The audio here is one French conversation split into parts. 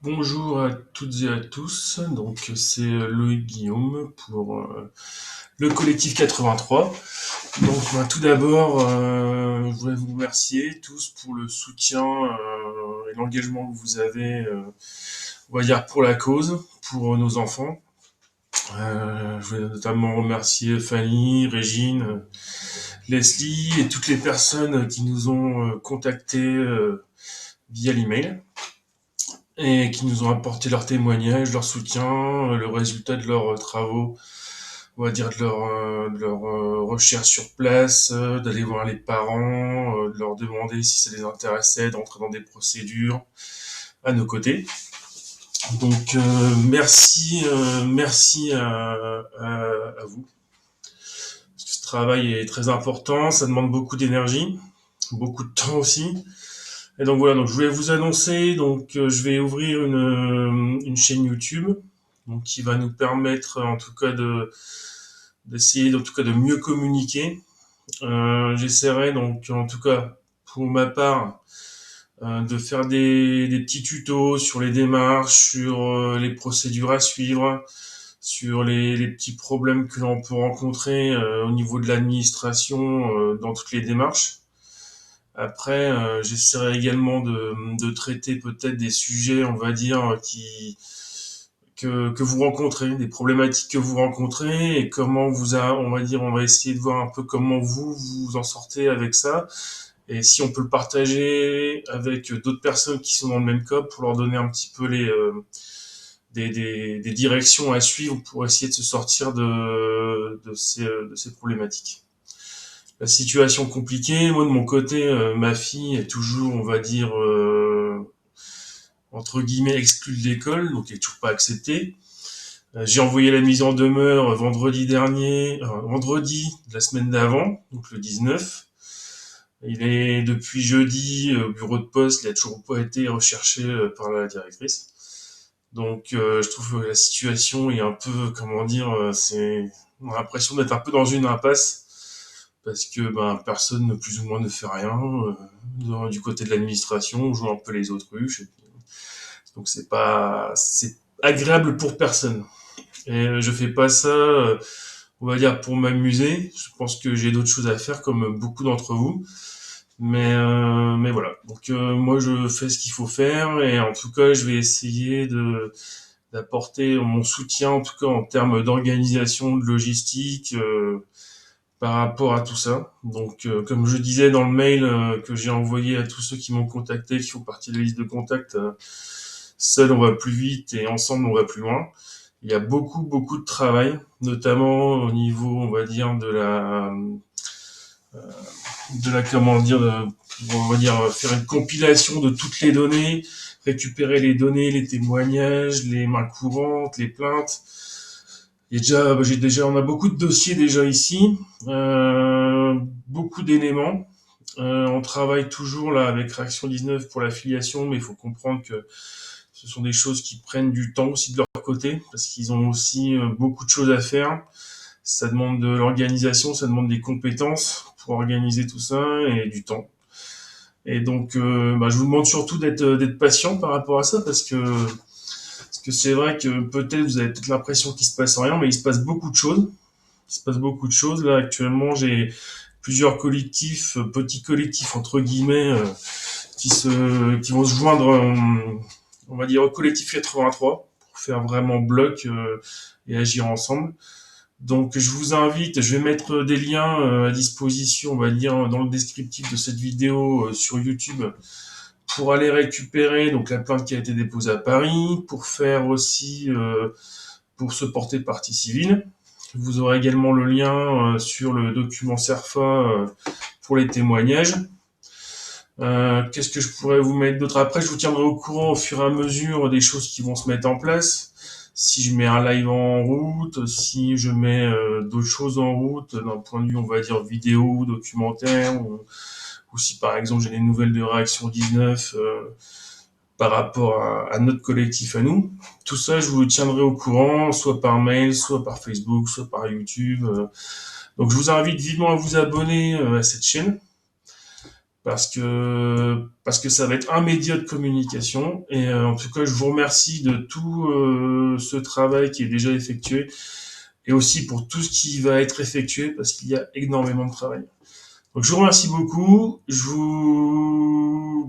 Bonjour à toutes et à tous, donc c'est Loïc Guillaume pour le collectif 83. Donc tout d'abord, je voudrais vous remercier tous pour le soutien et l'engagement que vous avez, on va dire, pour la cause, pour nos enfants. Je voudrais notamment remercier Fanny, Régine, Leslie et toutes les personnes qui nous ont contactés via l'email et qui nous ont apporté leur témoignage, leur soutien, le résultat de leurs travaux, on va dire de leur recherche sur place, d'aller voir les parents, de leur demander si ça les intéressait d'entrer dans des procédures à nos côtés. Donc merci à vous. Parce que ce travail est très important, ça demande beaucoup d'énergie, beaucoup de temps aussi. Et donc voilà, donc je voulais vous annoncer, donc je vais ouvrir une chaîne YouTube, donc qui va nous permettre en tout cas d'essayer en tout cas de mieux communiquer. J'essaierai donc en tout cas pour ma part de faire des petits tutos sur les démarches, sur les procédures à suivre, sur les petits problèmes que l'on peut rencontrer au niveau de l'administration dans toutes les démarches. Après, j'essaierai également de traiter peut-être des sujets, on va dire, que vous rencontrez, des problématiques que vous rencontrez et comment on va dire, on va essayer de voir un peu comment vous vous en sortez avec ça et si on peut le partager avec d'autres personnes qui sont dans le même cas pour leur donner un petit peu des directions à suivre pour essayer de se sortir de ces problématiques. La situation compliquée, moi de mon côté, ma fille est toujours, on va dire, entre guillemets, exclue de l'école, donc elle est toujours pas acceptée. J'ai envoyé la mise en demeure vendredi de la semaine d'avant, donc le 19. Il est depuis jeudi au bureau de poste, il a toujours pas été recherché par la directrice. Donc je trouve que la situation est un peu, comment dire, on a l'impression d'être un peu dans une impasse parce que personne plus ou moins ne fait rien du côté de l'administration, on joue un peu les autruches. Donc c'est agréable pour personne. Et je fais pas ça, on va dire pour m'amuser. Je pense que j'ai d'autres choses à faire comme beaucoup d'entre vous. Mais voilà. Donc moi je fais ce qu'il faut faire et en tout cas je vais essayer d'apporter mon soutien en tout cas en termes d'organisation, de logistique. Par rapport à tout ça. Donc, comme je disais dans le mail que j'ai envoyé à tous ceux qui m'ont contacté, qui font partie de la liste de contacts, seul on va plus vite et ensemble on va plus loin. Il y a beaucoup de travail, notamment au niveau, on va dire, comment dire, on va dire, faire une compilation de toutes les données, récupérer les données, les témoignages, les mains courantes, les plaintes. On a beaucoup de dossiers déjà ici, beaucoup d'éléments. On travaille toujours là avec Réaction 19 pour l'affiliation, mais il faut comprendre que ce sont des choses qui prennent du temps aussi de leur côté, parce qu'ils ont aussi beaucoup de choses à faire. Ça demande de l'organisation, ça demande des compétences pour organiser tout ça et du temps. Et donc, je vous demande surtout d'être patient par rapport à ça, parce que c'est vrai que peut-être vous avez peut-être l'impression qu'il se passe rien, mais il se passe beaucoup de choses. Il se passe beaucoup de choses. Là, actuellement, j'ai plusieurs collectifs, petits collectifs entre guillemets, qui vont se joindre, on va dire, au collectif 83 pour faire vraiment bloc et agir ensemble. Donc, je vous invite, je vais mettre des liens à disposition, on va dire, dans le descriptif de cette vidéo sur YouTube pour aller récupérer donc la plainte qui a été déposée à Paris, pour faire aussi pour se porter partie civile. Vous aurez également le lien sur le document CERFA pour les témoignages. Qu'est-ce que je pourrais vous mettre d'autre? Après, je vous tiendrai au courant au fur et à mesure des choses qui vont se mettre en place. Si je mets un live en route, si je mets d'autres choses en route d'un point de vue, on va dire, vidéo, documentaire, ou si par exemple j'ai des nouvelles de Réaction 19 par rapport à notre collectif à nous. Tout ça, je vous tiendrai au courant, soit par mail, soit par Facebook, soit par YouTube. Donc je vous invite vivement à vous abonner à cette chaîne parce que ça va être un média de communication. Et en tout cas, je vous remercie de tout ce travail qui est déjà effectué et aussi pour tout ce qui va être effectué parce qu'il y a énormément de travail. Donc je vous remercie beaucoup. Je vous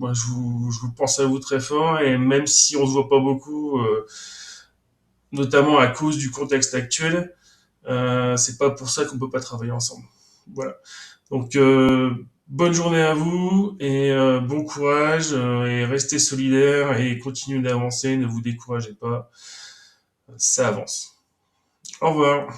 pense à vous très fort et même si on se voit pas beaucoup, notamment à cause du contexte actuel, c'est pas pour ça qu'on peut pas travailler ensemble. Voilà. Donc bonne journée à vous et bon courage et restez solidaires et continuez d'avancer. Ne vous découragez pas, ça avance. Au revoir.